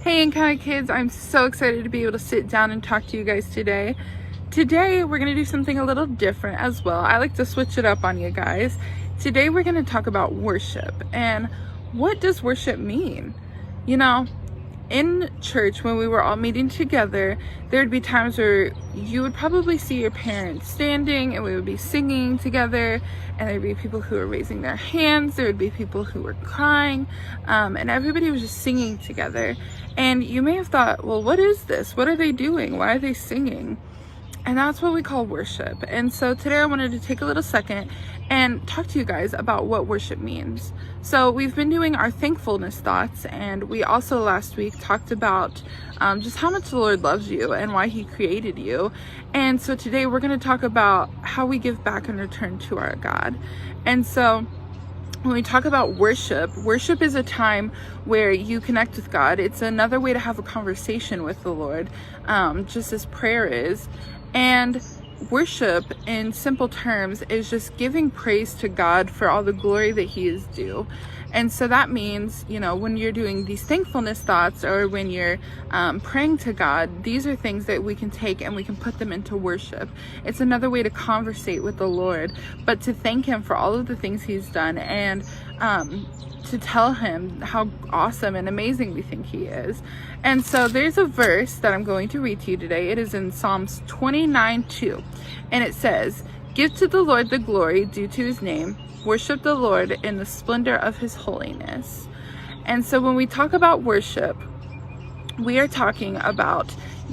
Hey Encounter Kids, I'm so excited to be able to sit down and talk to you guys today. Today we're going to do something a little different as well. I like to switch it up on you guys. Today we're going to talk about worship and what does worship mean? You know, in church when we were all meeting together, there would be times where you would probably see your parents standing and we would be singing together, and there'd be people who were raising their hands, there would be people who were crying, and everybody was just singing together. And you may have thought, well, what is this? What are they doing? Why are they singing? And that's what we call worship. And so today I wanted to take a little second and talk to you guys about what worship means. So we've been doing our thankfulness thoughts, and we also last week talked about just how much the Lord loves you and why he created you. And so today we're going to talk about how we give back in return to our God. And so when we talk about worship, worship is a time where you connect with God. It's another way to have a conversation with the Lord, just as prayer is. And worship, in simple terms, is just giving praise to God for all the glory that he is due. And so that means, you know, when you're doing these thankfulness thoughts or when you're praying to God, these are things that we can take and we can put them into worship. It's another way to conversate with the Lord, but to thank him for all of the things he's done, and to tell him how awesome and amazing we think he is. And so there's a verse that I'm going to read to you today. It is in Psalms 29:2, and it says, "Give to the Lord the glory due to his name. Worship the Lord in the splendor of his holiness." And so when we talk about worship, we are talking about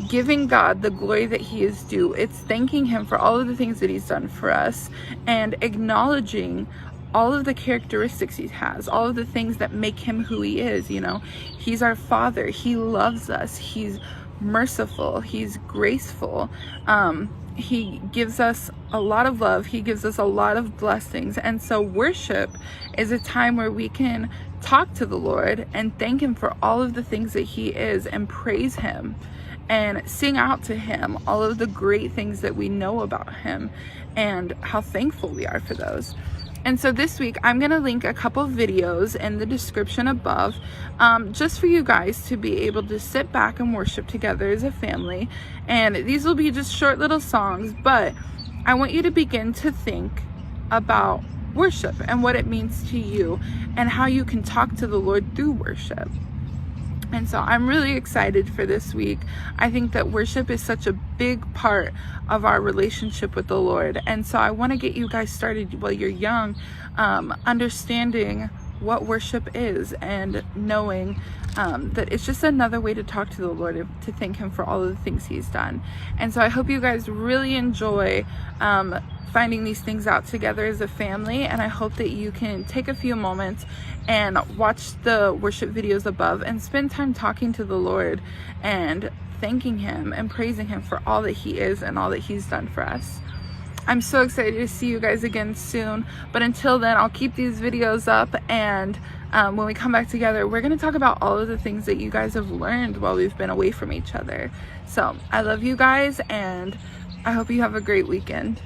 giving God the glory that he is due. It's thanking him for all of the things that he's done for us and acknowledging all of the characteristics he has, all of the things that make him who he is. You know, he's our Father. He loves us. He's merciful. He's graceful. He gives us a lot of love. He gives us a lot of blessings. And so worship is a time where we can talk to the Lord and thank him for all of the things that he is, and praise him and sing out to him all of the great things that we know about him and how thankful we are for those. And so this week, I'm going to link a couple videos in the description above, just for you guys to be able to sit back and worship together as a family. And these will be just short little songs, but I want you to begin to think about worship and what it means to you and how you can talk to the Lord through worship. And so I'm really excited for this week. I think that worship is such a big part of our relationship with the Lord. And so I want to get you guys started while you're young, understanding what worship is and knowing that it's just another way to talk to the Lord, to thank him for all of the things he's done. And so I hope you guys really enjoy finding these things out together as a family, and I hope that you can take a few moments and watch the worship videos above and spend time talking to the Lord and thanking him and praising him for all that he is and all that he's done for us. I'm so excited to see you guys again soon, but until then, I'll keep these videos up, and when we come back together, we're going to talk about all of the things that you guys have learned while we've been away from each other. So I love you guys, and I hope you have a great weekend.